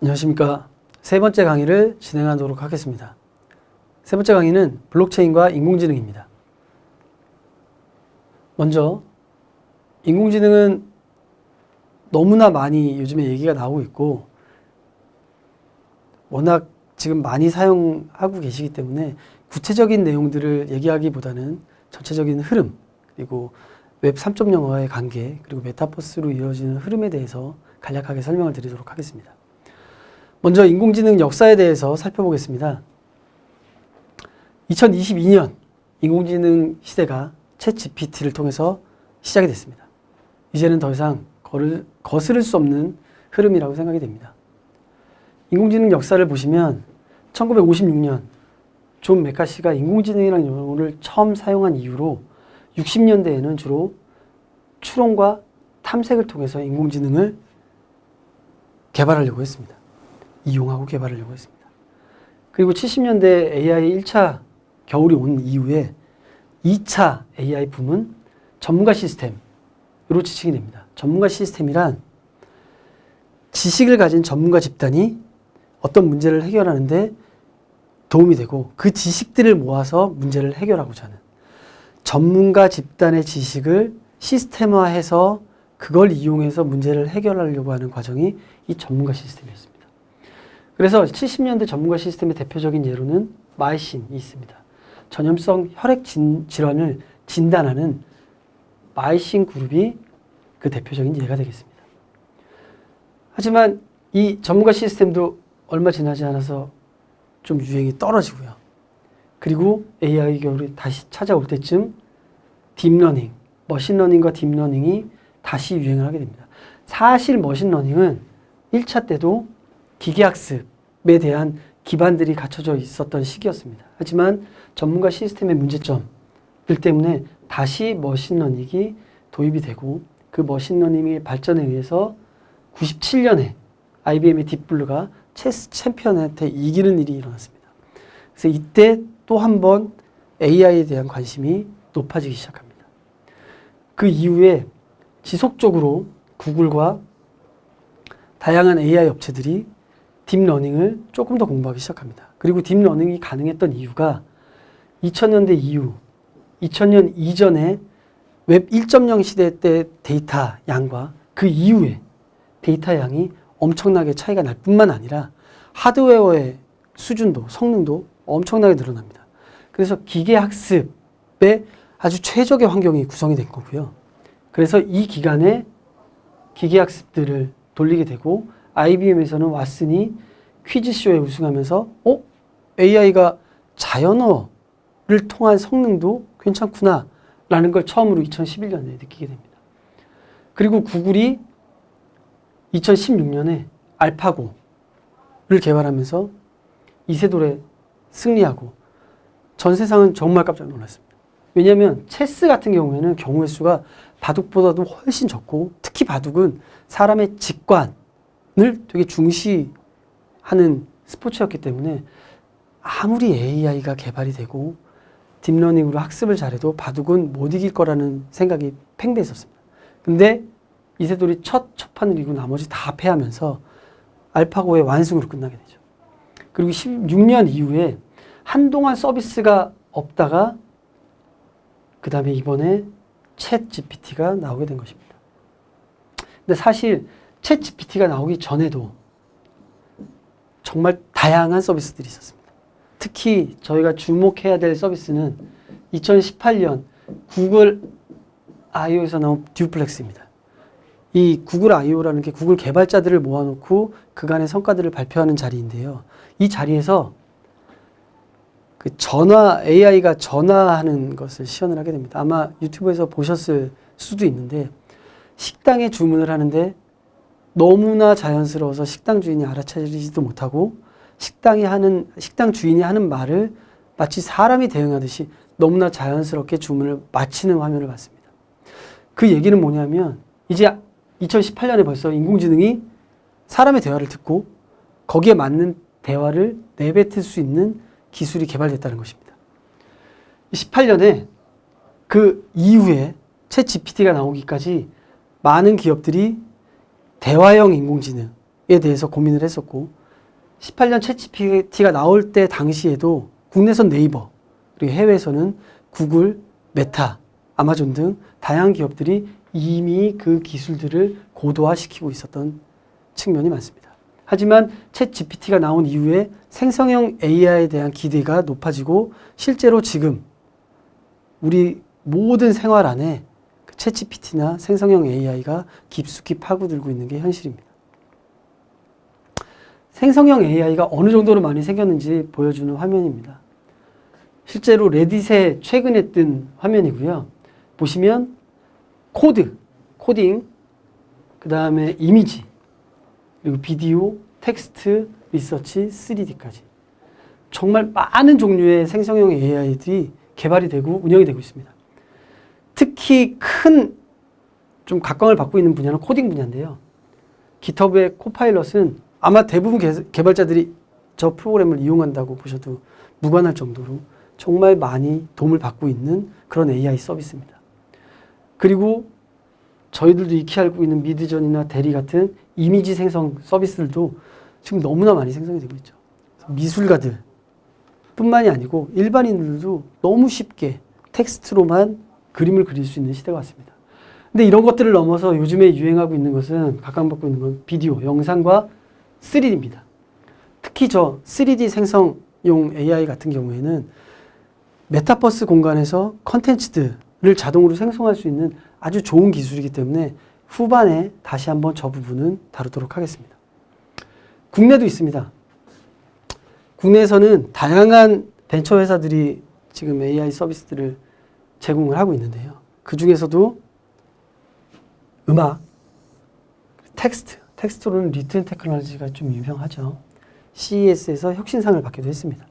안녕하십니까. 세 번째 강의를 진행하도록 하겠습니다. 세 번째 강의는 블록체인과 인공지능입니다. 먼저 인공지능은 너무나 많이 요즘에 얘기가 나오고 있고 워낙 지금 많이 사용하고 계시기 때문에 구체적인 내용들을 얘기하기보다는 전체적인 흐름, 그리고 웹 3.0와의 관계, 그리고 메타버스로 이어지는 흐름에 대해서 간략하게 설명을 드리도록 하겠습니다. 먼저 인공지능 역사에 대해서 살펴보겠습니다. 2022년 인공지능 시대가 챗 GPT를 통해서 시작이 됐습니다. 이제는 더 이상 거스를 수 없는 흐름이라고 생각이 됩니다. 인공지능 역사를 보시면 1956년 존 메카시가 인공지능이라는 용어를 처음 사용한 이후로 60년대에는 주로 추론과 탐색을 통해서 인공지능을 개발하려고 했습니다. 이용하고 개발하려고 했습니다. 그리고 70년대 AI 1차 겨울이 온 이후에 2차 AI 붐은 전문가 시스템으로 지칭이 됩니다. 전문가 시스템이란 지식을 가진 전문가 집단이 어떤 문제를 해결하는데 도움이 되고 그 지식들을 모아서 문제를 해결하고자 하는 전문가 집단의 지식을 시스템화해서 그걸 이용해서 문제를 해결하려고 하는 과정이 이 전문가 시스템이었습니다. 그래서 70년대 전문가 시스템의 대표적인 예로는 마이신이 있습니다. 전염성 혈액 질환을 진단하는 마이신 그룹이 그 대표적인 예가 되겠습니다. 하지만 이 전문가 시스템도 얼마 지나지 않아서 좀 유행이 떨어지고요. 그리고 AI 겨울이 다시 찾아올 때쯤 딥러닝, 머신러닝과 딥러닝이 다시 유행을 하게 됩니다. 사실 머신러닝은 1차 때도 기계학습에 대한 기반들이 갖춰져 있었던 시기였습니다. 하지만 전문가 시스템의 문제점들 때문에 다시 머신러닝이 도입이 되고 그 머신러닝의 발전에 의해서 97년에 IBM의 딥블루가 체스 챔피언한테 이기는 일이 일어났습니다. 그래서 이때 또 한 번 AI에 대한 관심이 높아지기 시작합니다. 그 이후에 지속적으로 구글과 다양한 AI 업체들이 딥러닝을 조금 더 공부하기 시작합니다. 그리고 딥러닝이 가능했던 이유가 2000년대 이후, 2000년 이전에 웹 1.0 시대 때 데이터 양과 그 이후에 데이터 양이 엄청나게 차이가 날 뿐만 아니라 하드웨어의 수준도, 성능도 엄청나게 늘어납니다. 그래서 기계학습에 아주 최적의 환경이 구성이 된 거고요. 그래서 이 기간에 기계학습들을 돌리게 되고 IBM에서는 왓슨이 퀴즈쇼에 우승하면서 AI가 자연어를 통한 성능도 괜찮구나 라는 걸 처음으로 2011년에 느끼게 됩니다. 그리고 구글이 2016년에 알파고를 개발하면서 이세돌에 승리하고 전 세상은 정말 깜짝 놀랐습니다. 왜냐하면 체스 같은 경우에는 경우의 수가 바둑보다도 훨씬 적고 특히 바둑은 사람의 직관을 되게 중시하는 스포츠였기 때문에 아무리 AI가 개발이 되고 딥러닝으로 학습을 잘해도 바둑은 못 이길 거라는 생각이 팽배했었습니다. 근데 이세돌이 첫 판을 이기고 나머지 다 패하면서 알파고의 완승으로 끝나게 되죠. 그리고 16년 이후에 한동안 서비스가 없다가 그 다음에 이번에 챗 GPT가 나오게 된 것입니다. 근데 사실 챗 GPT가 나오기 전에도 정말 다양한 서비스들이 있었습니다. 특히 저희가 주목해야 될 서비스는 2018년 구글 I/O에서 나온 듀플렉스입니다. 이 구글 I/O라는 게 구글 개발자들을 모아놓고 그간의 성과들을 발표하는 자리인데요. 이 자리에서 그 AI가 전화하는 것을 시연을 하게 됩니다. 아마 유튜브에서 보셨을 수도 있는데 식당에 주문을 하는데 너무나 자연스러워서 식당 주인이 알아차리지도 못하고 식당 주인이 하는 말을 마치 사람이 대응하듯이 너무나 자연스럽게 주문을 마치는 화면을 봤습니다. 그 얘기는 뭐냐면 이제 2018년에 벌써 인공지능이 사람의 대화를 듣고 거기에 맞는 대화를 내뱉을 수 있는 기술이 개발됐다는 것입니다. 18년에 그 이후에 챗 GPT가 나오기까지 많은 기업들이 대화형 인공지능에 대해서 고민을 했었고 18년 챗GPT가 나올 때 당시에도 국내선 네이버, 그리고 해외에서는 구글, 메타, 아마존 등 다양한 기업들이 이미 그 기술들을 고도화시키고 있었던 측면이 많습니다. 하지만 챗GPT가 나온 이후에 생성형 AI에 대한 기대가 높아지고 실제로 지금 우리 모든 생활 안에 챗GPT나 생성형 AI가 깊숙이 파고들고 있는 게 현실입니다. 생성형 AI가 어느 정도로 많이 생겼는지 보여주는 화면입니다. 실제로 레딧에 최근에 뜬 화면이고요. 보시면 코딩, 그 다음에 이미지, 그리고 비디오, 텍스트, 리서치, 3D까지 정말 많은 종류의 생성형 AI들이 개발이 되고 운영이 되고 있습니다. 특히 좀 각광을 받고 있는 분야는 코딩 분야인데요. 깃허브의 코파일럿은 아마 대부분 개발자들이 저 프로그램을 이용한다고 보셔도 무관할 정도로 정말 많이 도움을 받고 있는 그런 AI 서비스입니다. 그리고 저희들도 익히 알고 있는 미드전이나 대리 같은 이미지 생성 서비스들도 지금 너무나 많이 생성이 되고 있죠. 미술가들 뿐만이 아니고 일반인들도 너무 쉽게 텍스트로만 그림을 그릴 수 있는 시대가 왔습니다. 근데 이런 것들을 넘어서 요즘에 유행하고 있는 것은 각광받고 있는 건 비디오, 영상과 3D입니다. 특히 저 3D 생성용 AI 같은 경우에는 메타버스 공간에서 컨텐츠들을 자동으로 생성할 수 있는 아주 좋은 기술이기 때문에 후반에 다시 한번 저 부분은 다루도록 하겠습니다. 국내도 있습니다. 국내에서는 다양한 벤처 회사들이 지금 AI 서비스들을 제공을 하고 있는데요. 그 중에서도 음악, 텍스트로는 리튼 테크놀로지가 좀 유명하죠. CES에서 혁신상을 받기도 했습니다.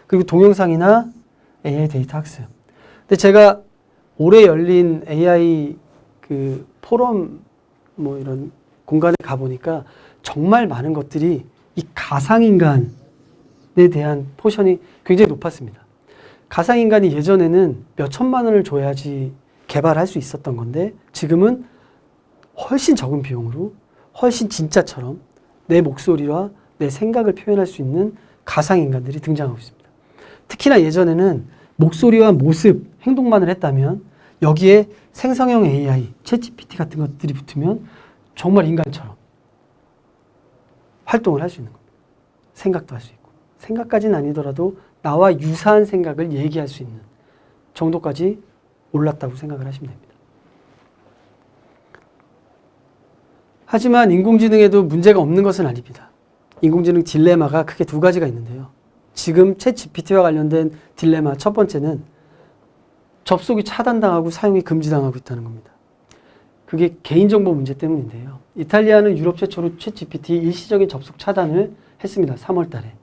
그리고 동영상이나 AI 데이터 학습. 근데 제가 올해 열린 AI 그 포럼 이런 공간에 가보니까 정말 많은 것들이 이 가상인간에 대한 포션이 굉장히 높았습니다. 가상인간이 예전에는 몇 천만 원을 줘야지 개발할 수 있었던 건데 지금은 훨씬 적은 비용으로 훨씬 진짜처럼 내 목소리와 내 생각을 표현할 수 있는 가상인간들이 등장하고 있습니다. 특히나 예전에는 목소리와 모습, 행동만을 했다면 여기에 생성형 AI, 챗GPT 같은 것들이 붙으면 정말 인간처럼 활동을 할 수 있는 겁니다. 생각도 할 수 있고 생각까지는 아니더라도 나와 유사한 생각을 얘기할 수 있는 정도까지 올랐다고 생각을 하시면 됩니다. 하지만 인공지능에도 문제가 없는 것은 아닙니다. 인공지능 딜레마가 크게 두 가지가 있는데요. 지금 챗GPT와 관련된 딜레마 첫 번째는 접속이 차단당하고 사용이 금지당하고 있다는 겁니다. 그게 개인정보 문제 때문인데요. 이탈리아는 유럽 최초로 챗GPT 일시적인 접속 차단을 했습니다. 3월 달에.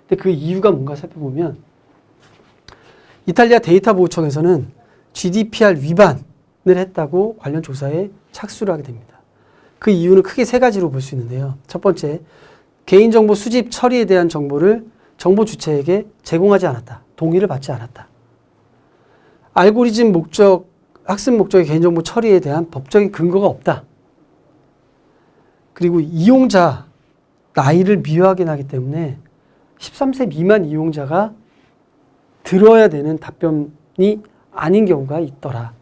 근데 그 이유가 뭔가 살펴보면 이탈리아 데이터보호청에서는 GDPR 위반을 했다고 관련 조사에 착수를 하게 됩니다. 그 이유는 크게 세 가지로 볼 수 있는데요. 첫 번째, 개인정보 수집 처리에 대한 정보를 정보 주체에게 제공하지 않았다. 동의를 받지 않았다. 알고리즘 목적, 학습 목적의 개인정보 처리에 대한 법적인 근거가 없다. 그리고 이용자 나이를 미화하게 하기 때문에 13세 미만 이용자가 들어야 되는 답변이 아닌 경우가 있더라.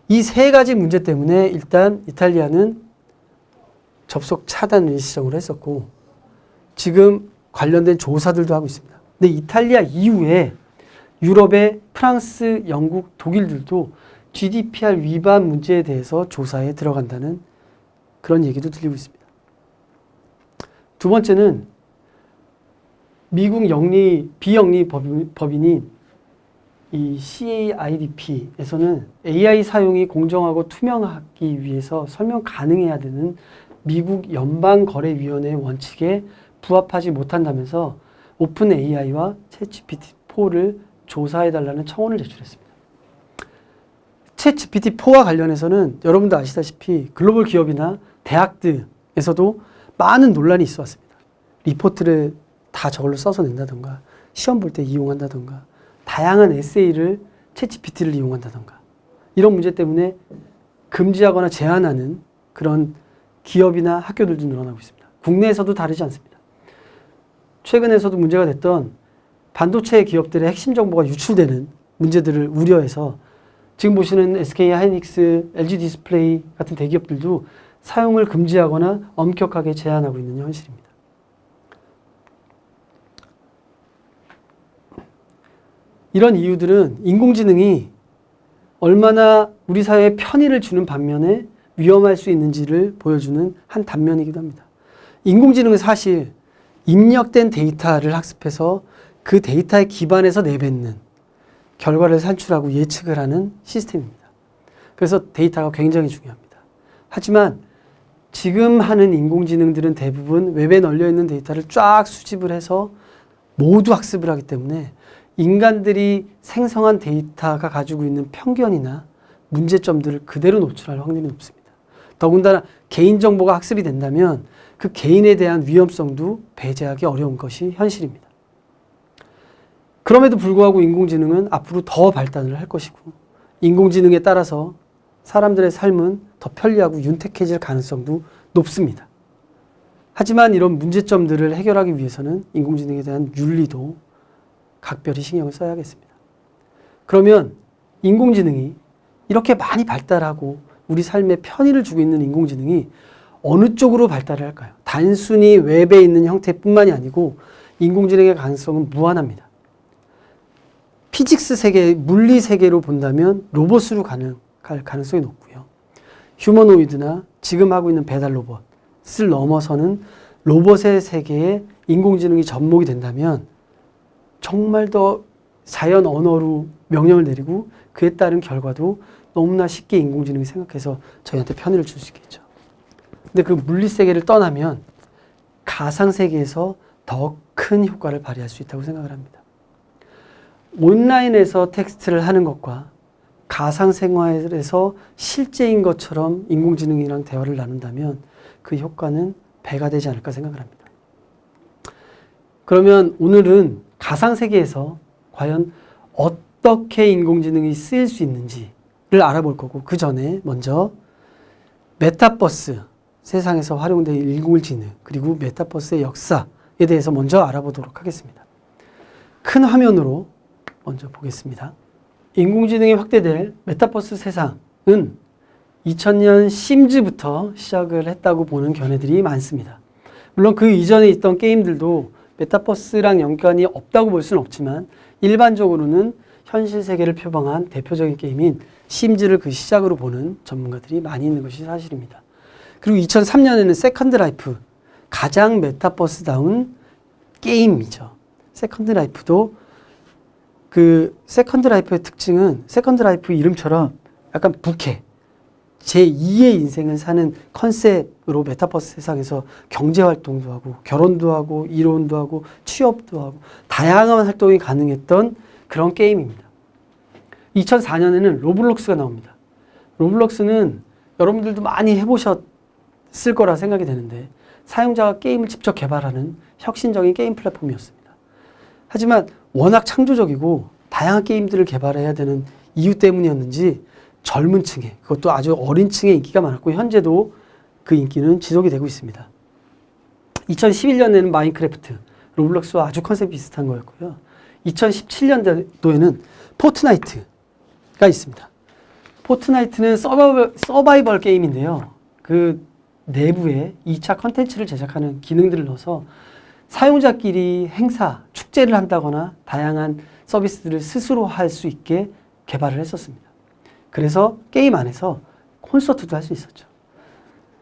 이 세 가지 문제 때문에 일단 이탈리아는 접속 차단을 일시적으로 했었고 지금 관련된 조사들도 하고 있습니다. 근데 이탈리아 이후에 유럽의 프랑스, 영국, 독일들도 GDPR 위반 문제에 대해서 조사에 들어간다는 그런 얘기도 들리고 있습니다. 두 번째는 미국 비영리 법인인 이 CAIDP에서는 AI 사용이 공정하고 투명하기 위해서 설명 가능해야 되는 미국 연방거래위원회의 원칙에 부합하지 못한다면서 오픈 AI와 챗GPT-4를 조사해달라는 청원을 제출했습니다. 챗GPT-4와 관련해서는 여러분도 아시다시피 글로벌 기업이나 대학들에서도 많은 논란이 있어 왔습니다. 리포트를 다 저걸로 써서 낸다던가 시험 볼 때 이용한다던가 다양한 에세이를 챗GPT를 이용한다던가 이런 문제 때문에 금지하거나 제한하는 그런 기업이나 학교들도 늘어나고 있습니다. 국내에서도 다르지 않습니다. 최근에서도 문제가 됐던 반도체 기업들의 핵심 정보가 유출되는 문제들을 우려해서 지금 보시는 SK 하이닉스, LG 디스플레이 같은 대기업들도 사용을 금지하거나 엄격하게 제한하고 있는 현실입니다. 이런 이유들은 인공지능이 얼마나 우리 사회에 편의를 주는 반면에 위험할 수 있는지를 보여주는 한 단면이기도 합니다. 인공지능은 사실 입력된 데이터를 학습해서 그 데이터에 기반해서 내뱉는 결과를 산출하고 예측을 하는 시스템입니다. 그래서 데이터가 굉장히 중요합니다. 하지만 지금 하는 인공지능들은 대부분 웹에 널려있는 데이터를 쫙 수집을 해서 모두 학습을 하기 때문에 인간들이 생성한 데이터가 가지고 있는 편견이나 문제점들을 그대로 노출할 확률이 높습니다. 더군다나 개인정보가 학습이 된다면 그 개인에 대한 위험성도 배제하기 어려운 것이 현실입니다. 그럼에도 불구하고 인공지능은 앞으로 더 발달을 할 것이고 인공지능에 따라서 사람들의 삶은 더 편리하고 윤택해질 가능성도 높습니다. 하지만 이런 문제점들을 해결하기 위해서는 인공지능에 대한 윤리도 각별히 신경을 써야겠습니다. 그러면 인공지능이 이렇게 많이 발달하고 우리 삶에 편의를 주고 있는 인공지능이 어느 쪽으로 발달을 할까요? 단순히 웹에 있는 형태뿐만이 아니고 인공지능의 가능성은 무한합니다. 피직스 세계, 물리 세계로 본다면 로봇으로 갈 가능성이 높고요. 휴머노이드나 지금 하고 있는 배달 로봇을 넘어서는 로봇의 세계에 인공지능이 접목이 된다면 정말 더 자연 언어로 명령을 내리고 그에 따른 결과도 너무나 쉽게 인공지능이 생각해서 저희한테 편의를 줄 수 있겠죠. 근데 그 물리 세계를 떠나면 가상 세계에서 더 큰 효과를 발휘할 수 있다고 생각을 합니다. 온라인에서 텍스트를 하는 것과 가상생활에서 실제인 것처럼 인공지능이랑 대화를 나눈다면 그 효과는 배가 되지 않을까 생각을 합니다. 그러면 오늘은 가상세계에서 과연 어떻게 인공지능이 쓰일 수 있는지를 알아볼 거고 그 전에 먼저 메타버스, 세상에서 활용된 인공지능 그리고 메타버스의 역사에 대해서 먼저 알아보도록 하겠습니다. 큰 화면으로 먼저 보겠습니다. 인공지능이 확대될 메타버스 세상은 2000년 심즈부터 시작을 했다고 보는 견해들이 많습니다. 물론 그 이전에 있던 게임들도 메타버스랑 연관이 없다고 볼 수는 없지만 일반적으로는 현실 세계를 표방한 대표적인 게임인 심즈를 그 시작으로 보는 전문가들이 많이 있는 것이 사실입니다. 그리고 2003년에는 세컨드 라이프, 가장 메타버스다운 게임이죠. 세컨드 라이프도 그 세컨드 라이프의 특징은 세컨드 라이프 이름처럼 약간 부캐, 제2의 인생을 사는 컨셉으로 메타버스 세상에서 경제활동도 하고 결혼도 하고 이혼도 하고 취업도 하고 다양한 활동이 가능했던 그런 게임입니다. 2004년에는 로블록스가 나옵니다. 로블록스는 여러분들도 많이 해보셨을 거라 생각이 되는데 사용자가 게임을 직접 개발하는 혁신적인 게임 플랫폼이었습니다. 하지만 워낙 창조적이고 다양한 게임들을 개발해야 되는 이유 때문이었는지 젊은 층에, 그것도 아주 어린 층에 인기가 많았고 현재도 그 인기는 지속이 되고 있습니다. 2011년에는 마인크래프트, 로블록스와 아주 컨셉이 비슷한 거였고요. 2017년도에는 포트나이트가 있습니다. 포트나이트는 서바이벌 게임인데요. 그 내부에 2차 컨텐츠를 제작하는 기능들을 넣어서 사용자끼리 행사, 축제를 한다거나 다양한 서비스들을 스스로 할 수 있게 개발을 했었습니다. 그래서 게임 안에서 콘서트도 할 수 있었죠.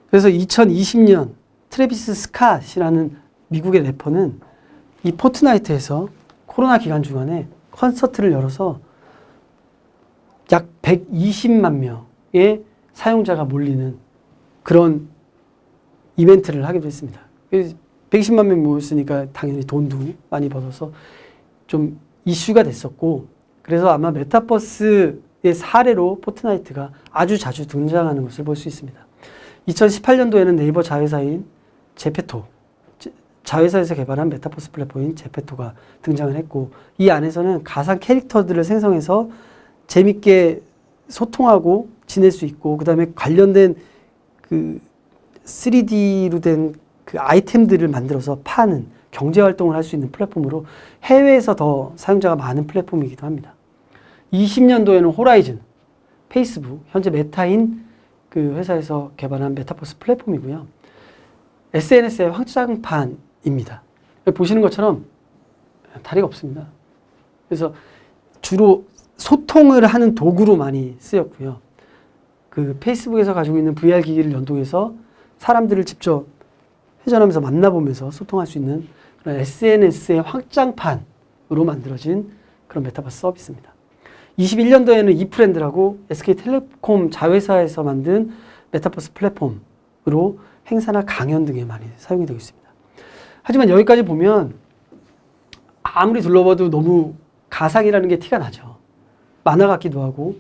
그래서 2020년 트래비스 스캇이라는 미국의 래퍼는 이 포트나이트에서 코로나 기간 중간에 콘서트를 열어서 약 120만 명의 사용자가 몰리는 그런 이벤트를 하기도 했습니다. 120만 명 모였으니까 당연히 돈도 많이 벌어서 좀 이슈가 됐었고 그래서 아마 메타버스의 사례로 포트나이트가 아주 자주 등장하는 것을 볼 수 있습니다. 2018년도에는 네이버 자회사인 제페토, 자회사에서 개발한 메타버스 플랫폼인 제페토가 등장을 했고 이 안에서는 가상 캐릭터들을 생성해서 재밌게 소통하고 지낼 수 있고 그 다음에 관련된 그 3D로 된 그 아이템들을 만들어서 파는 경제활동을 할 수 있는 플랫폼으로 해외에서 더 사용자가 많은 플랫폼이기도 합니다. 20년도에는 호라이즌, 페이스북, 현재 메타인 그 회사에서 개발한 메타버스 플랫폼이고요. SNS의 확장판입니다. 보시는 것처럼 다리가 없습니다. 그래서 주로 소통을 하는 도구로 많이 쓰였고요. 그 페이스북에서 가지고 있는 VR 기기를 연동해서 사람들을 직접 회전하면서 만나보면서 소통할 수 있는 그런 SNS의 확장판으로 만들어진 그런 메타버스 서비스입니다. 21년도에는 이프렌드라고 SK텔레콤 자회사에서 만든 메타버스 플랫폼으로 행사나 강연 등에 많이 사용이 되고 있습니다. 하지만 여기까지 보면 아무리 둘러봐도 너무 가상이라는 게 티가 나죠. 만화 같기도 하고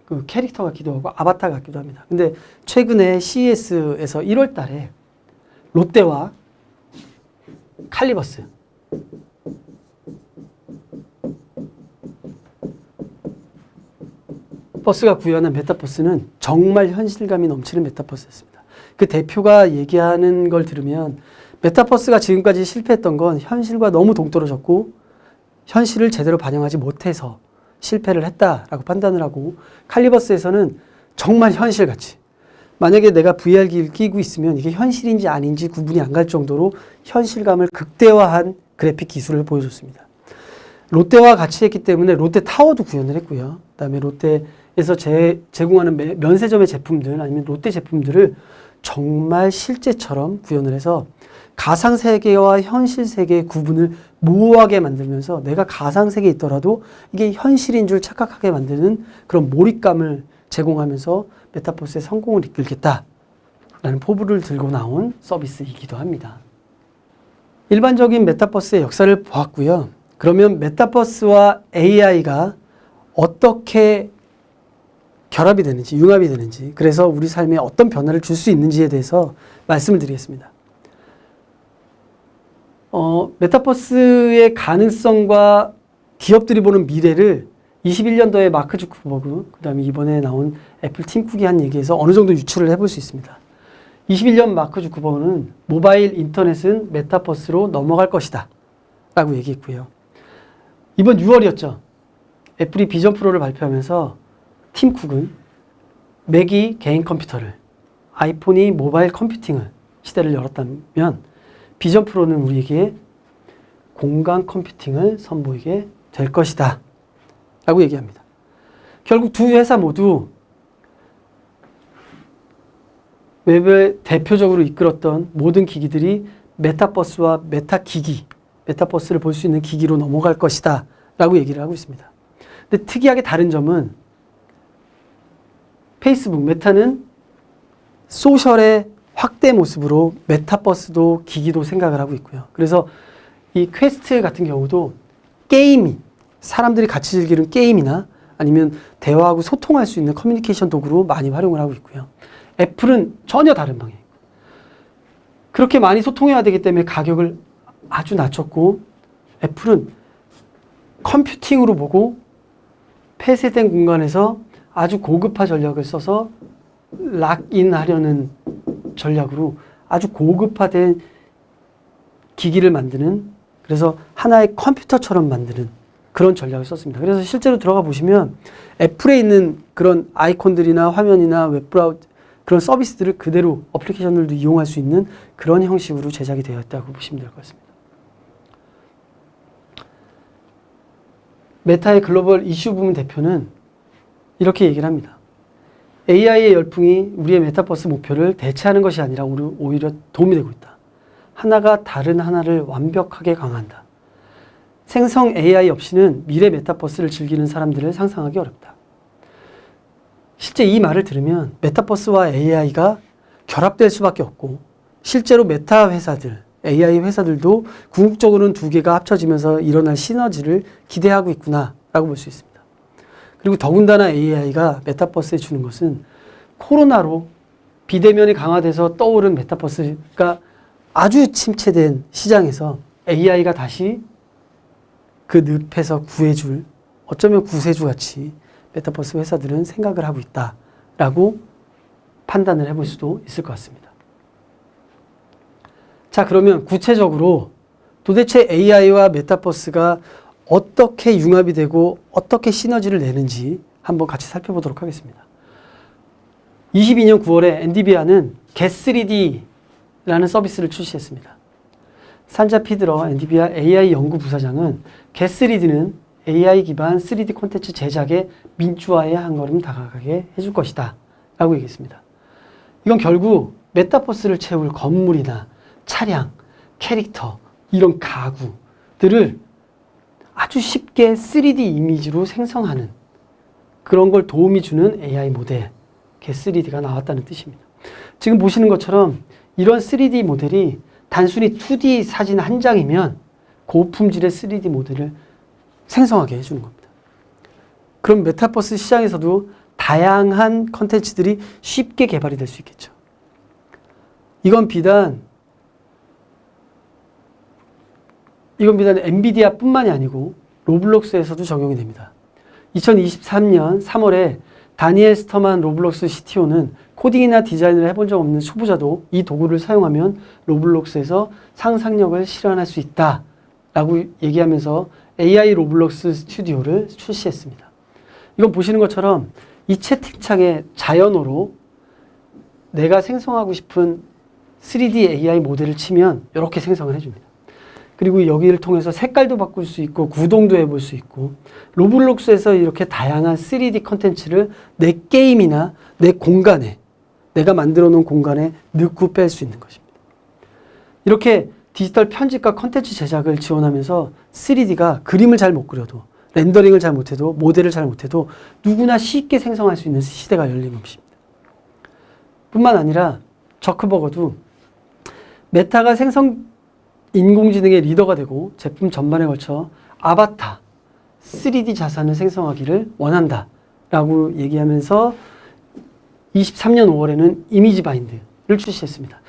그 캐릭터 같기도 하고 아바타 같기도 합니다. 근데 최근에 CES에서 1월 달에 롯데와 칼리버스 버스가 구현한 메타버스는 정말 현실감이 넘치는 메타버스였습니다. 그 대표가 얘기하는 걸 들으면 메타버스가 지금까지 실패했던 건 현실과 너무 동떨어졌고 현실을 제대로 반영하지 못해서 실패를 했다라고 판단을 하고, 칼리버스에서는 정말 현실같이, 만약에 내가 VR기를 끼고 있으면 이게 현실인지 아닌지 구분이 안 갈 정도로 현실감을 극대화한 그래픽 기술을 보여줬습니다. 롯데와 같이 했기 때문에 롯데타워도 구현을 했고요. 그 다음에 롯데에서 제공하는 면세점의 제품들 아니면 롯데 제품들을 정말 실제처럼 구현을 해서 가상세계와 현실세계의 구분을 모호하게 만들면서 내가 가상세계에 있더라도 이게 현실인 줄 착각하게 만드는 그런 몰입감을 제공하면서 메타버스의 성공을 이끌겠다라는 포부를 들고 나온 서비스이기도 합니다. 일반적인 메타버스의 역사를 보았고요. 그러면 메타버스와 AI가 어떻게 결합이 되는지, 융합이 되는지, 그래서 우리 삶에 어떤 변화를 줄 수 있는지에 대해서 말씀을 드리겠습니다. 메타버스의 가능성과 기업들이 보는 미래를 21년도에 마크 주커버그, 그 다음에 이번에 나온 애플 팀 쿡이 한 얘기에서 어느 정도 유추를 해볼 수 있습니다. 21년 마크 주커버그는 모바일 인터넷은 메타버스로 넘어갈 것이다 라고 얘기했고요. 이번 6월이었죠. 애플이 비전 프로를 발표하면서 팀 쿡은 맥이 개인 컴퓨터를, 아이폰이 모바일 컴퓨팅을 시대를 열었다면 비전 프로는 우리에게 공간 컴퓨팅을 선보이게 될 것이다 라고 얘기합니다. 결국 두 회사 모두 웹을 대표적으로 이끌었던 모든 기기들이 메타버스와 메타버스를 볼 수 있는 기기로 넘어갈 것이다 라고 얘기를 하고 있습니다. 근데 특이하게 다른 점은 페이스북, 메타는 소셜의 확대 모습으로 메타버스도 기기도 생각을 하고 있고요. 그래서 이 퀘스트 같은 경우도 게임이, 사람들이 같이 즐기는 게임이나 아니면 대화하고 소통할 수 있는 커뮤니케이션 도구로 많이 활용을 하고 있고요. 애플은 전혀 다른 방향이고, 그렇게 많이 소통해야 되기 때문에 가격을 아주 낮췄고, 애플은 컴퓨팅으로 보고 폐쇄된 공간에서 아주 고급화 전략을 써서 락인 하려는 전략으로 아주 고급화된 기기를 만드는, 그래서 하나의 컴퓨터처럼 만드는 그런 전략을 썼습니다. 그래서 실제로 들어가 보시면 애플에 있는 그런 아이콘들이나 화면이나 웹브라우저 그런 서비스들을 그대로 어플리케이션들도 이용할 수 있는 그런 형식으로 제작이 되어 있다고 보시면 될 것 같습니다. 메타의 글로벌 이슈 부문 대표는 이렇게 얘기를 합니다. AI의 열풍이 우리의 메타버스 목표를 대체하는 것이 아니라 오히려 도움이 되고 있다. 하나가 다른 하나를 완벽하게 강화한다. 생성 AI 없이는 미래 메타버스를 즐기는 사람들을 상상하기 어렵다. 실제 이 말을 들으면 메타버스와 AI가 결합될 수밖에 없고, 실제로 메타 회사들, AI 회사들도 궁극적으로는 두 개가 합쳐지면서 일어날 시너지를 기대하고 있구나 라고 볼 수 있습니다. 그리고 더군다나 AI가 메타버스에 주는 것은 코로나로 비대면이 강화돼서 떠오른 메타버스가 아주 침체된 시장에서 AI가 다시 그 늪에서 구해줄, 어쩌면 구세주같이 메타버스 회사들은 생각을 하고 있다라고 판단을 해볼 수도 있을 것 같습니다. 자, 그러면 구체적으로 도대체 AI와 메타버스가 어떻게 융합이 되고 어떻게 시너지를 내는지 한번 같이 살펴보도록 하겠습니다. 22년 9월에 엔비디아는 Get3D라는 서비스를 출시했습니다. 산자 피드러 엔비디아 AI 연구 부사장은 Get3D는 AI 기반 3D 콘텐츠 제작에 민주화에 한 걸음 다가가게 해줄 것이다 라고 얘기했습니다. 이건 결국 메타버스를 채울 건물이나 차량, 캐릭터, 이런 가구들을 아주 쉽게 3D 이미지로 생성하는 그런 걸 도움이 주는 AI 모델 Get3D가 나왔다는 뜻입니다. 지금 보시는 것처럼 이런 3D 모델이 단순히 2D 사진 한 장이면 고품질의 3D 모델을 생성하게 해주는 겁니다. 그럼 메타버스 시장에서도 다양한 컨텐츠들이 쉽게 개발이 될 수 있겠죠. 이건 비단 엔비디아 뿐만이 아니고 로블록스에서도 적용이 됩니다. 2023년 3월에 다니엘 스터만 로블록스 CTO는 코딩이나 디자인을 해본 적 없는 초보자도 이 도구를 사용하면 로블록스에서 상상력을 실현할 수 있다 라고 얘기하면서 AI 로블록스 스튜디오를 출시했습니다. 이건 보시는 것처럼 이 채팅창에 자연어로 내가 생성하고 싶은 3D AI 모델을 치면 이렇게 생성을 해줍니다. 그리고 여기를 통해서 색깔도 바꿀 수 있고 구동도 해볼 수 있고 로블록스에서 이렇게 다양한 3D 컨텐츠를 내 게임이나 내 공간에 내가 만들어 놓은 공간에 넣고 뺄 수 있는 것입니다. 이렇게 디지털 편집과 컨텐츠 제작을 지원하면서 3D가 그림을 잘 못 그려도 렌더링을 잘 못해도 모델을 잘 못해도 누구나 쉽게 생성할 수 있는 시대가 열린 것입니다. 뿐만 아니라 저크버거도 메타가 인공지능의 리더가 되고 제품 전반에 걸쳐 아바타, 3D 자산을 생성하기를 원한다 라고 얘기하면서 23년 5월에는 이미지 바인드를 출시했습니다.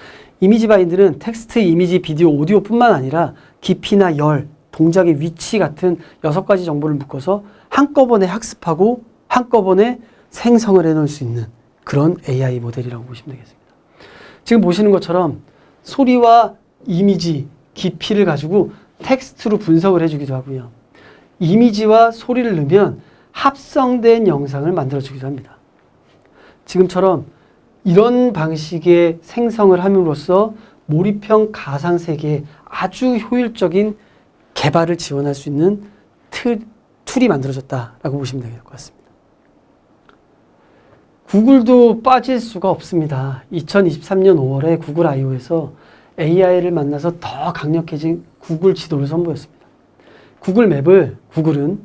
이미지 바인드는 텍스트, 이미지, 비디오, 오디오 뿐만 아니라 깊이나 열, 동작의 위치 같은 6가지 정보를 묶어서 한꺼번에 학습하고 한꺼번에 생성을 해놓을 수 있는 그런 AI 모델이라고 보시면 되겠습니다. 지금 보시는 것처럼 소리와 이미지, 깊이를 가지고 텍스트로 분석을 해주기도 하고요. 이미지와 소리를 넣으면 합성된 영상을 만들어주기도 합니다. 지금처럼 이런 방식의 생성을 함으로써 몰입형 가상세계에 아주 효율적인 개발을 지원할 수 있는 툴이 만들어졌다라고 보시면 될 것 같습니다. 구글도 빠질 수가 없습니다. 2023년 5월에 구글 I/O에서 AI를 만나서 더 강력해진 구글 지도를 선보였습니다. 구글 맵을 구글은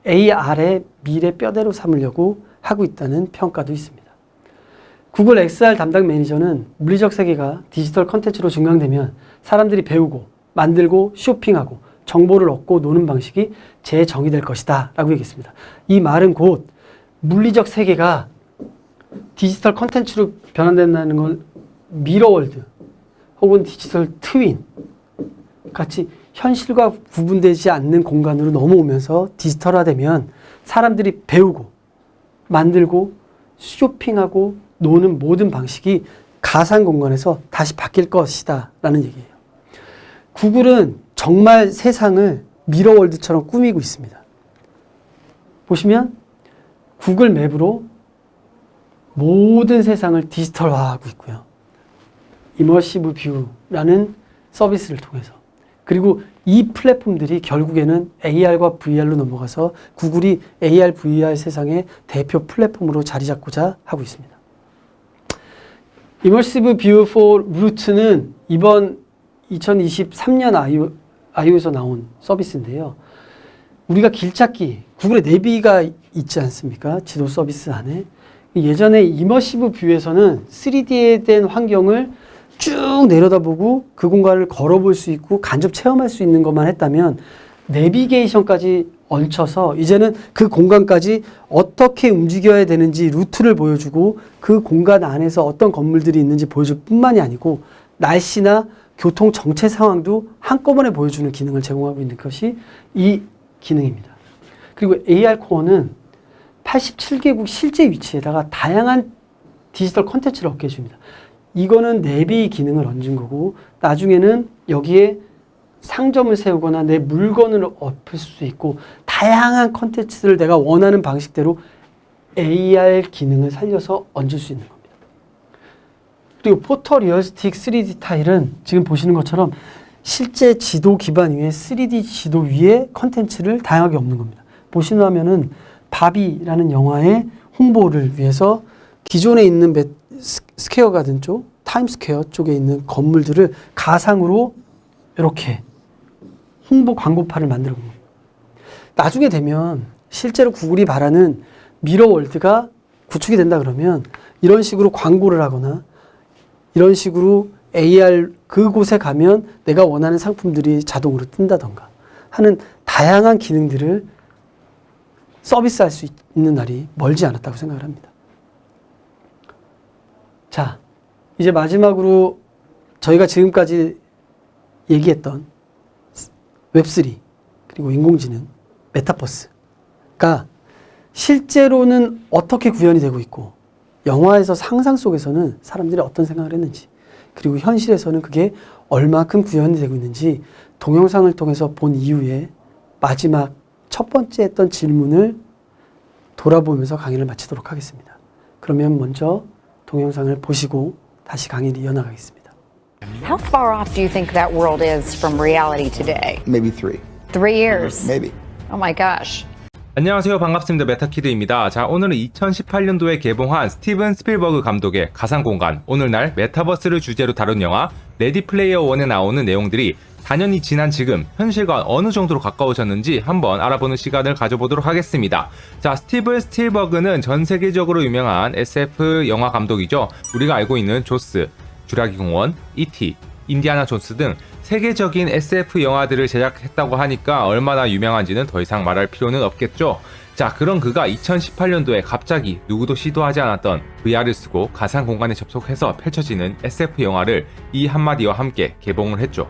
AR의 미래 뼈대로 삼으려고 하고 있다는 평가도 있습니다. 구글 XR 담당 매니저는 물리적 세계가 디지털 컨텐츠로 증강되면 사람들이 배우고 만들고 쇼핑하고 정보를 얻고 노는 방식이 재정의될 것이다 라고 얘기했습니다. 이 말은 곧 물리적 세계가 디지털 컨텐츠로 변환된다는 걸 미러월드 혹은 디지털 트윈 같이 현실과 구분되지 않는 공간으로 넘어오면서 디지털화되면 사람들이 배우고 만들고 쇼핑하고 노는 모든 방식이 가상 공간에서 다시 바뀔 것이다 라는 얘기예요. 구글은 정말 세상을 미러월드처럼 꾸미고 있습니다. 보시면 구글 맵으로 모든 세상을 디지털화하고 있고요. 이머시브 뷰라는 서비스를 통해서 그리고 이 플랫폼들이 결국에는 AR과 VR로 넘어가서 구글이 AR, VR 세상의 대표 플랫폼으로 자리 잡고자 하고 있습니다. Immersive View for Root는 이번 2023년 I/O에서 나온 서비스인데요. 우리가 길찾기, 구글의 내비가 있지 않습니까? 지도 서비스 안에. 예전에 이머시브 뷰에서는 3D에 된 환경을 쭉 내려다보고 그 공간을 걸어볼 수 있고 간접 체험할 수 있는 것만 했다면 내비게이션까지 얹혀서 이제는 그 공간까지 어떻게 움직여야 되는지 루트를 보여주고 그 공간 안에서 어떤 건물들이 있는지 보여줄 뿐만이 아니고 날씨나 교통 정체 상황도 한꺼번에 보여주는 기능을 제공하고 있는 것이 이 기능입니다. 그리고 AR 코어는 87개국 실제 위치에다가 다양한 디지털 콘텐츠를 얻게 해줍니다. 이거는 내비 기능을 얹은 거고 나중에는 여기에 상점을 세우거나 내 물건을 엎을 수도 있고 다양한 컨텐츠를 내가 원하는 방식대로 AR 기능을 살려서 얹을 수 있는 겁니다. 그리고 포토 리얼스틱 3D 타일은 지금 보시는 것처럼 실제 지도 기반 위에 3D 지도 위에 컨텐츠를 다양하게 엎는 겁니다. 보시는 화면은 바비라는 영화의 홍보를 위해서 기존에 있는 스퀘어 가든 쪽, 타임스퀘어 쪽에 있는 건물들을 가상으로 이렇게 홍보 광고판을 만들어 본 겁니다. 나중에 되면 실제로 구글이 바라는 미러월드가 구축이 된다 그러면 이런 식으로 광고를 하거나 이런 식으로 AR 그곳에 가면 내가 원하는 상품들이 자동으로 뜬다던가 하는 다양한 기능들을 서비스할 수 있는 날이 멀지 않았다고 생각을 합니다. 자, 이제 마지막으로 저희가 지금까지 얘기했던 웹3 그리고 인공지능, 메타버스가 실제로는 어떻게 구현이 되고 있고 영화에서 상상 속에서는 사람들이 어떤 생각을 했는지 그리고 현실에서는 그게 얼마큼 구현이 되고 있는지 동영상을 통해서 본 이후에 마지막 첫 번째 했던 질문을 돌아보면서 강의를 마치도록 하겠습니다. 그러면 먼저 동영상을 보시고 다시 강의를 이어나가겠습니다. How far off do you think that world is from reality today? Maybe 3. 3 years? Maybe. Oh my gosh. 안녕하세요. 반갑습니다. 메타키드입니다. 자, 오늘은 2018년도에 개봉한 스티븐 스필버그 감독의 가상공간, 오늘날 메타버스를 주제로 다룬 영화 레디 플레이어 1에 나오는 내용들이 4년이 지난 지금 현실과 어느 정도로 가까워졌는지 한번 알아보는 시간을 가져보도록 하겠습니다. 자, 스티븐 스필버그는 전 세계적으로 유명한 SF 영화 감독이죠. 우리가 알고 있는 조스, 주라기 공원, E.T., 인디아나 존스 등 세계적인 SF 영화들을 제작했다고 하니까 얼마나 유명한지는 더 이상 말할 필요는 없겠죠. 자, 그런 그가 2018년도에 갑자기 누구도 시도하지 않았던 VR을 쓰고 가상 공간에 접속해서 펼쳐지는 SF 영화를 이 한마디와 함께 개봉을 했죠.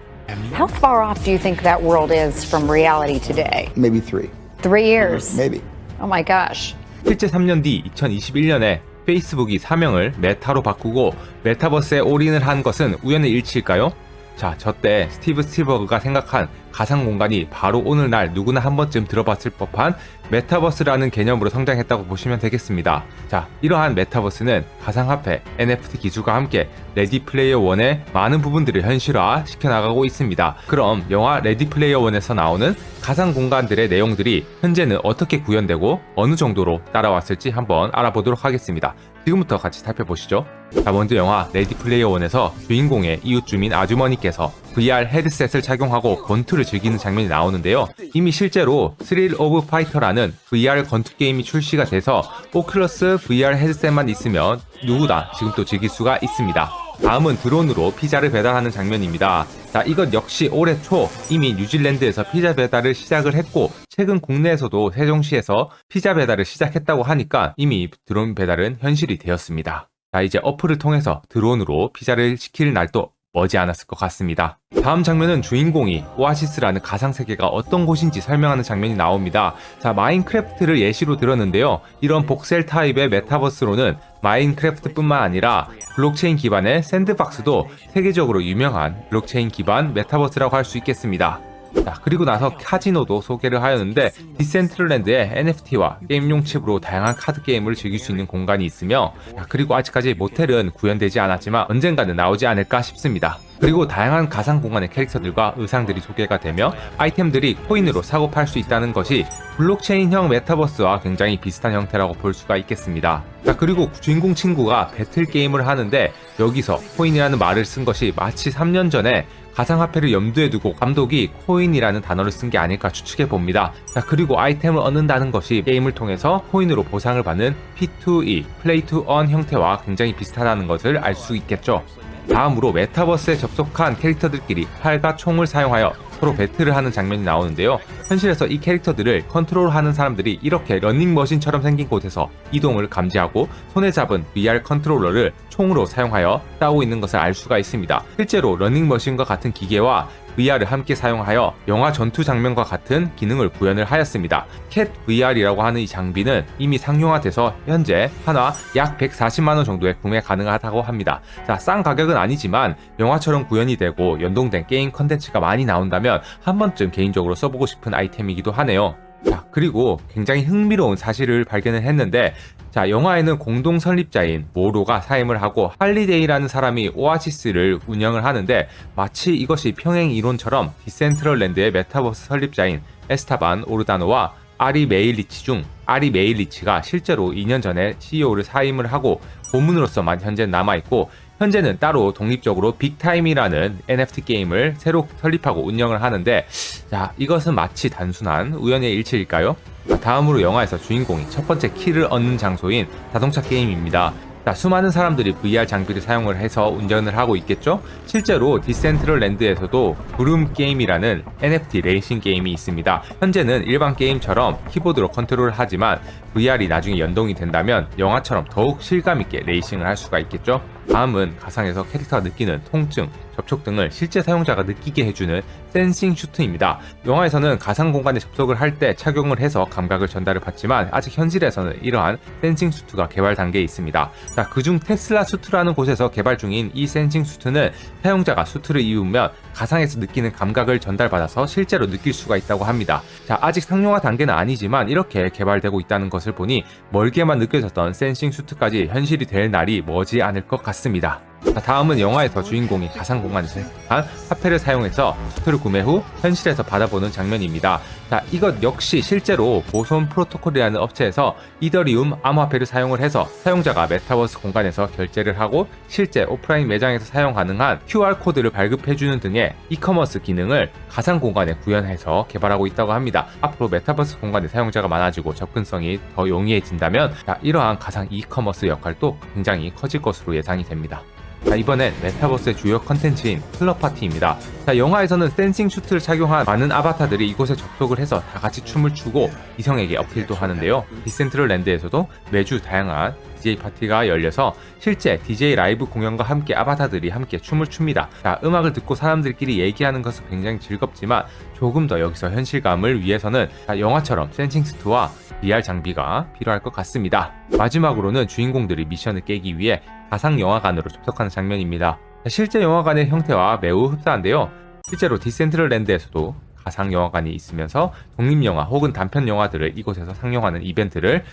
How far off do you think that world is from reality today? Maybe 3. 3 years? Maybe. Oh my gosh. 실제 3년 뒤 2021년에 페이스북이 사명을 메타로 바꾸고 메타버스에 올인을 한 것은 우연의 일치일까요? 자, 저때 스티브 스필버그가 생각한 가상 공간이 바로 오늘날 누구나 한 번쯤 들어봤을 법한 메타버스라는 개념으로 성장했다고 보시면 되겠습니다. 자, 이러한 메타버스는 가상화폐, NFT 기술과 함께 레디 플레이어 1의 많은 부분들을 현실화 시켜나가고 있습니다. 그럼 영화 레디 플레이어 1에서 나오는 가상 공간들의 내용들이 현재는 어떻게 구현되고 어느 정도로 따라왔을지 한번 알아보도록 하겠습니다. 지금부터 같이 살펴보시죠. 자, 먼저 영화 레디 플레이어 1에서 주인공의 이웃 주민 아주머니께서 VR 헤드셋을 착용하고 권투를 즐기는 장면이 나오는데요. 이미 실제로 스릴 오브 파이터라는 VR 권투 게임이 출시가 돼서 오큘러스 VR 헤드셋만 있으면 누구나 지금 또 즐길 수가 있습니다. 다음은 드론으로 피자를 배달하는 장면입니다. 자, 이것 역시 올해 초 이미 뉴질랜드에서 피자 배달을 시작을 했고 최근 국내에서도 세종시에서 피자 배달을 시작했다고 하니까 이미 드론 배달은 현실이 되었습니다. 자, 이제 어플을 통해서 드론으로 피자를 시킬 날도 머지않았을 것 같습니다. 다음 장면은 주인공이 오아시스라는 가상세계가 어떤 곳인지 설명하는 장면이 나옵니다. 자, 마인크래프트를 예시로 들었는데요. 이런 복셀 타입의 메타버스로는 마인크래프트뿐만 아니라 블록체인 기반의 샌드박스도 세계적으로 유명한 블록체인 기반 메타버스라고 할 수 있겠습니다. 자, 그리고 나서 카지노도 소개를 하였는데 디센트럴랜드에 NFT와 게임용 칩으로 다양한 카드 게임을 즐길 수 있는 공간이 있으며, 그리고 아직까지 모텔은 구현되지 않았지만 언젠가는 나오지 않을까 싶습니다. 그리고 다양한 가상 공간의 캐릭터들과 의상들이 소개가 되며 아이템들이 코인으로 사고 팔 수 있다는 것이 블록체인형 메타버스와 굉장히 비슷한 형태라고 볼 수가 있겠습니다. 자, 그리고 주인공 친구가 배틀 게임을 하는데 여기서 코인이라는 말을 쓴 것이 마치 3년 전에 가상화폐를 염두에 두고 감독이 코인이라는 단어를 쓴 게 아닐까 추측해 봅니다. 자, 그리고 아이템을 얻는다는 것이 게임을 통해서 코인으로 보상을 받는 P2E, Play to Earn 형태와 굉장히 비슷하다는 것을 알 수 있겠죠. 다음으로 메타버스에 접속한 캐릭터들끼리 활과 총을 사용하여 서로 배틀을 하는 장면이 나오는데요. 현실에서 이 캐릭터들을 컨트롤하는 사람들이 이렇게 러닝머신처럼 생긴 곳에서 이동을 감지하고 손에 잡은 VR 컨트롤러를 총으로 사용하여 싸우고 있는 것을 알 수가 있습니다. 실제로 러닝머신과 같은 기계와 VR을 함께 사용하여 영화 전투 장면과 같은 기능을 구현을 하였습니다. 캣 VR이라고 하는 이 장비는 이미 상용화돼서 현재 한화 약 140만원 정도에 구매 가능하다고 합니다. 자, 싼 가격은 아니지만 영화처럼 구현이 되고 연동된 게임 컨텐츠가 많이 나온다면 한 번쯤 개인적으로 써보고 싶은 아이템이기도 하네요. 자, 그리고 굉장히 흥미로운 사실을 발견을 했는데, 자, 영화에는 공동 설립자인 모로가 사임을 하고 할리데이라는 사람이 오아시스를 운영을 하는데, 마치 이것이 평행 이론처럼 디센트럴랜드의 메타버스 설립자인 에스타반 오르다노와 아리 메일리치가 실제로 2년 전에 CEO를 사임을 하고 고문으로서만 현재 남아있고, 현재는 따로 독립적으로 빅타임이라는 NFT 게임을 새로 설립하고 운영을 하는데, 자, 이것은 마치 단순한 우연의 일치일까요? 다음으로 영화에서 주인공이 첫 번째 키를 얻는 장소인 자동차 게임입니다. 자, 수많은 사람들이 VR 장비를 사용을 해서 운전을 하고 있겠죠? 실제로 디센트럴랜드에서도 브룸 게임이라는 NFT 레이싱 게임이 있습니다. 현재는 일반 게임처럼 키보드로 컨트롤을 하지만 VR이 나중에 연동이 된다면 영화처럼 더욱 실감있게 레이싱을 할 수가 있겠죠? 다음은 가상에서 캐릭터가 느끼는 통증, 접촉 등을 실제 사용자가 느끼게 해주는 센싱 슈트입니다. 영화에서는 가상 공간에 접속을 할 때 착용을 해서 감각을 전달을 받지만 아직 현실에서는 이러한 센싱 슈트가 개발 단계에 있습니다. 자, 그중 테슬라 슈트라는 곳에서 개발 중인 이 센싱 슈트는 사용자가 슈트를 입으면 가상에서 느끼는 감각을 전달받아서 실제로 느낄 수가 있다고 합니다. 자, 아직 상용화 단계는 아니지만 이렇게 개발되고 있다는 것을 보니 멀게만 느껴졌던 센싱 슈트까지 현실이 될 날이 머지 않을 것 같습니다. 자, 다음은 영화에서 주인공이 가상 공간에서 획득한 화폐를 사용해서 슈트를 구매 후 현실에서 받아보는 장면입니다. 자, 이것 역시 실제로 보손 프로토콜이라는 업체에서 이더리움 암호화폐를 사용을 해서 사용자가 메타버스 공간에서 결제를 하고 실제 오프라인 매장에서 사용 가능한 QR코드를 발급해주는 등의 이커머스 기능을 가상 공간에 구현해서 개발하고 있다고 합니다. 앞으로 메타버스 공간의 사용자가 많아지고 접근성이 더 용이해진다면, 자, 이러한 가상 이커머스 역할도 굉장히 커질 것으로 예상이 됩니다. 자, 이번엔 메타버스의 주요 컨텐츠인 클럽 파티입니다. 자, 영화에서는 센싱 슈트를 착용한 많은 아바타들이 이곳에 접속을 해서 다 같이 춤을 추고 이성에게 어필도 하는데요. 디센트럴랜드에서도 매주 다양한 DJ 파티가 열려서 실제 DJ 라이브 공연과 함께 아바타들이 함께 춤을 춥니다. 자, 음악을 듣고 사람들끼리 얘기하는 것은 굉장히 즐겁지만 조금 더 여기서 현실감을 위해서는 영화처럼 센싱 슈트와 VR 장비가 필요할 것 같습니다. 마지막으로는 주인공들이 미션을 깨기 위해 가상 영화관으로 접속하는 장면입니다. 실제 영화관의 형태와 매우 흡사한데요. 실제로 디센트럴랜드에서도 가상 영화관이 있으면서 독립영화 혹은 단편 영화들을 이곳에서 상영하는 이벤트를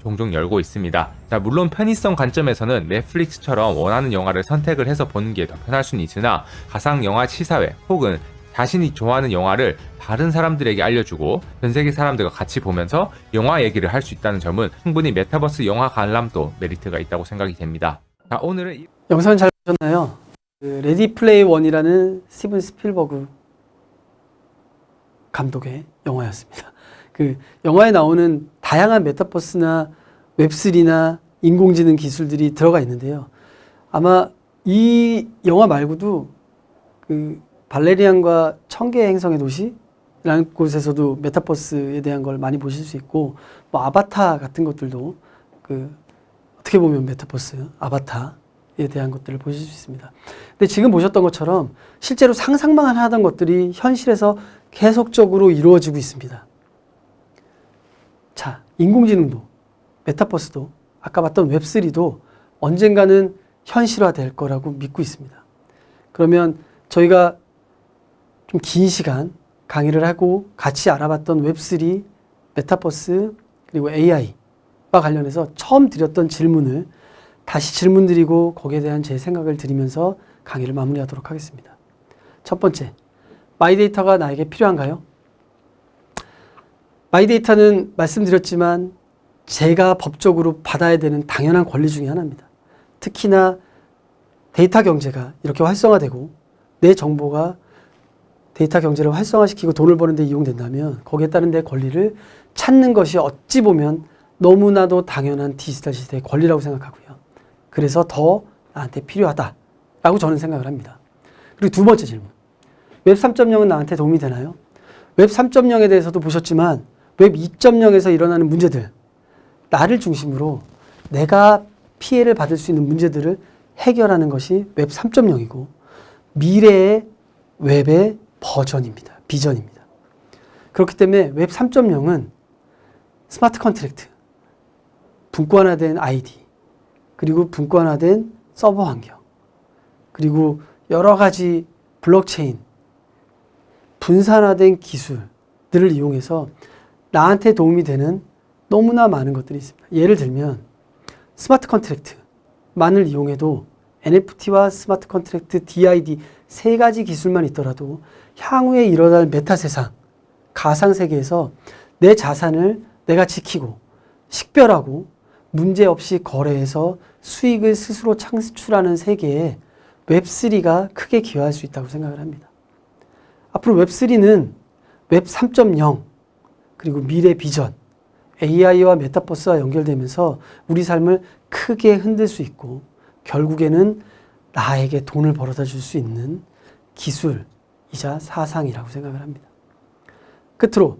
종종 열고 있습니다. 자, 물론 편의성 관점에서는 넷플릭스처럼 원하는 영화를 선택을 해서 보는 게 더 편할 수는 있으나 가상 영화 시사회 혹은 자신이 좋아하는 영화를 다른 사람들에게 알려주고 전 세계 사람들과 같이 보면서 영화 얘기를 할 수 있다는 점은 충분히 메타버스 영화 관람도 메리트가 있다고 생각이 됩니다. 자, 오늘은 영상은 잘 보셨나요? 레디 플레이 원이라는 스티븐 스필버그 감독의 영화였습니다. 그 영화에 나오는 다양한 메타버스나 웹3나 인공지능 기술들이 들어가 있는데요. 아마 이 영화 말고도 그 발레리안과 천개의 행성의 도시라는 곳에서도 메타버스에 대한 걸 많이 보실 수 있고, 뭐 아바타 같은 것들도 그 어떻게 보면 메타버스, 아바타에 대한 것들을 보실 수 있습니다. 근데 지금 보셨던 것처럼 실제로 상상만 하던 것들이 현실에서 계속적으로 이루어지고 있습니다. 자, 인공지능도, 메타버스도, 아까 봤던 웹3도 언젠가는 현실화될 거라고 믿고 있습니다. 그러면 저희가 좀 긴 시간 강의를 하고 같이 알아봤던 웹3, 메타버스, 그리고 AI와 관련해서 처음 드렸던 질문을 다시 질문 드리고 거기에 대한 제 생각을 드리면서 강의를 마무리하도록 하겠습니다. 첫 번째, 마이데이터가 나에게 필요한가요? 마이데이터는 말씀드렸지만 제가 법적으로 받아야 되는 당연한 권리 중에 하나입니다. 특히나 데이터 경제가 이렇게 활성화되고 내 정보가 데이터 경제를 활성화시키고 돈을 버는 데 이용된다면 거기에 따른 내 권리를 찾는 것이 어찌 보면 너무나도 당연한 디지털 시대의 권리라고 생각하고요. 그래서 더 나한테 필요하다라고 저는 생각을 합니다. 그리고 두 번째 질문. 웹 3.0은 나한테 도움이 되나요? 웹 3.0에 대해서도 보셨지만 웹 2.0에서 일어나는 문제들, 나를 중심으로 내가 피해를 받을 수 있는 문제들을 해결하는 것이 웹 3.0이고 미래의 웹의 버전입니다. 비전입니다. 그렇기 때문에 웹 3.0은 스마트 컨트랙트, 분권화된 아이디, 그리고 분권화된 서버 환경, 그리고 여러 가지 블록체인, 분산화된 기술들을 이용해서 나한테 도움이 되는 너무나 많은 것들이 있습니다. 예를 들면 스마트 컨트랙트만을 이용해도 NFT와 스마트 컨트랙트, DID 세 가지 기술만 있더라도 향후에 일어날 메타 세상, 가상 세계에서 내 자산을 내가 지키고 식별하고 문제없이 거래해서 수익을 스스로 창출하는 세계에 웹3가 크게 기여할 수 있다고 생각을 합니다. 앞으로 웹3는 웹 3.0 그리고 미래 비전, AI와 메타버스와 연결되면서 우리 삶을 크게 흔들 수 있고 결국에는 나에게 돈을 벌어다 줄 수 있는 기술이자 사상이라고 생각을 합니다. 끝으로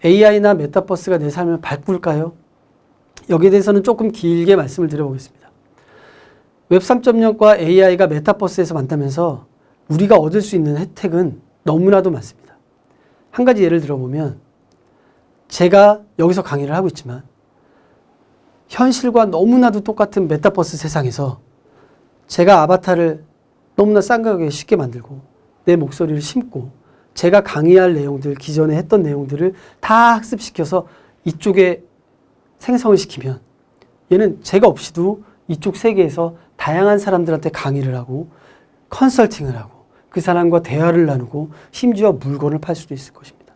AI나 메타버스가 내 삶을 바꿀까요? 여기에 대해서는 조금 길게 말씀을 드려보겠습니다. 웹 3.0과 AI가 메타버스에서 만나면서 우리가 얻을 수 있는 혜택은 너무나도 많습니다. 한 가지 예를 들어보면 제가 여기서 강의를 하고 있지만 현실과 너무나도 똑같은 메타버스 세상에서 제가 아바타를 너무나 싼 가격에 쉽게 만들고 내 목소리를 심고 제가 강의할 내용들, 기존에 했던 내용들을 다 학습시켜서 이쪽에 생성을 시키면 얘는 제가 없이도 이쪽 세계에서 다양한 사람들한테 강의를 하고 컨설팅을 하고 그 사람과 대화를 나누고 심지어 물건을 팔 수도 있을 것입니다.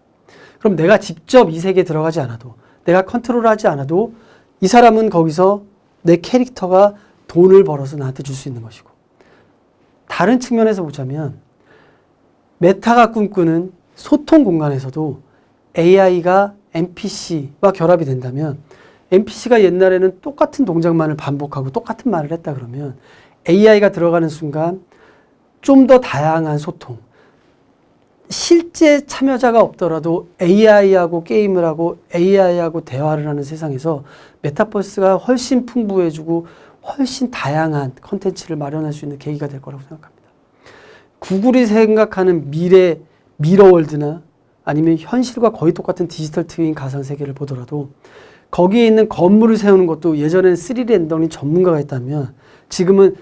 그럼 내가 직접 이 세계에 들어가지 않아도 내가 컨트롤하지 않아도 이 사람은 거기서 내 캐릭터가 돈을 벌어서 나한테 줄 수 있는 것이고 다른 측면에서 보자면 메타가 꿈꾸는 소통 공간에서도 AI가 NPC와 결합이 된다면 NPC가 옛날에는 똑같은 동작만을 반복하고 똑같은 말을 했다 그러면 AI가 들어가는 순간 좀 더 다양한 소통, 실제 참여자가 없더라도 AI하고 게임을 하고 AI하고 대화를 하는 세상에서 메타버스가 훨씬 풍부해지고 훨씬 다양한 컨텐츠를 마련할 수 있는 계기가 될 거라고 생각합니다. 구글이 생각하는 미러월드나 아니면 현실과 거의 똑같은 디지털 트윈 가상세계를 보더라도 거기에 있는 건물을 세우는 것도 예전에는 3D 렌더링 전문가가 있다면 지금은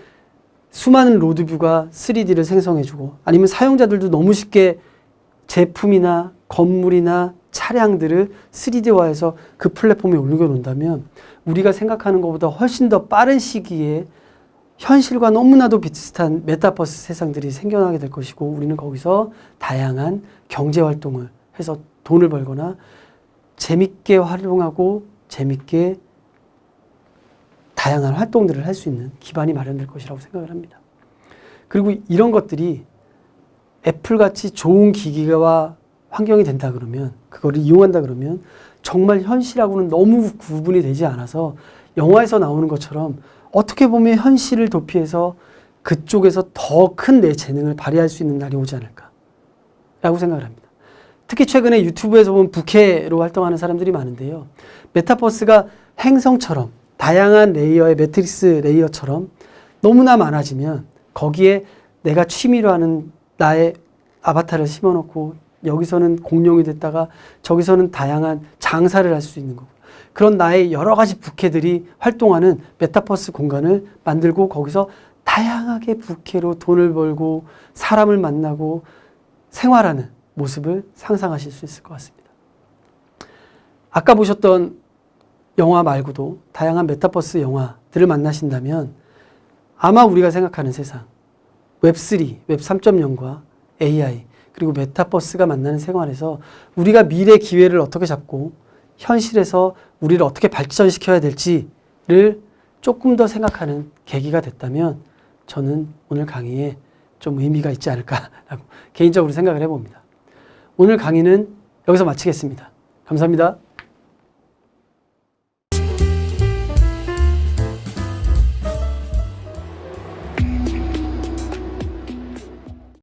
수많은 로드뷰가 3D를 생성해주고 아니면 사용자들도 너무 쉽게 제품이나 건물이나 차량들을 3D화해서 그 플랫폼에 올려놓는다면 우리가 생각하는 것보다 훨씬 더 빠른 시기에 현실과 너무나도 비슷한 메타버스 세상들이 생겨나게 될 것이고 우리는 거기서 다양한 경제활동을 해서 돈을 벌거나 재밌게 활용하고 재밌게 다양한 활동들을 할 수 있는 기반이 마련될 것이라고 생각을 합니다. 그리고 이런 것들이 애플같이 좋은 기기와 환경이 된다 그러면 그거를 이용한다 그러면 정말 현실하고는 너무 구분이 되지 않아서 영화에서 나오는 것처럼 어떻게 보면 현실을 도피해서 그쪽에서 더 큰 내 재능을 발휘할 수 있는 날이 오지 않을까 라고 생각을 합니다. 특히 최근에 유튜브에서 보면 부캐로 활동하는 사람들이 많은데요. 메타버스가 행성처럼 다양한 레이어의 매트릭스 레이어처럼 너무나 많아지면 거기에 내가 취미로 하는 나의 아바타를 심어놓고 여기서는 공룡이 됐다가 저기서는 다양한 장사를 할 수 있는 거고 그런 나의 여러 가지 부캐들이 활동하는 메타버스 공간을 만들고 거기서 다양하게 부캐로 돈을 벌고 사람을 만나고 생활하는 모습을 상상하실 수 있을 것 같습니다. 아까 보셨던 영화 말고도 다양한 메타버스 영화들을 만나신다면 아마 우리가 생각하는 세상 웹3, 웹 3.0과 AI 그리고 메타버스가 만나는 생활에서 우리가 미래 기회를 어떻게 잡고 현실에서 우리를 어떻게 발전시켜야 될지를 조금 더 생각하는 계기가 됐다면 저는 오늘 강의에 좀 의미가 있지 않을까라고 개인적으로 생각을 해봅니다. 오늘 강의는 여기서 마치겠습니다. 감사합니다.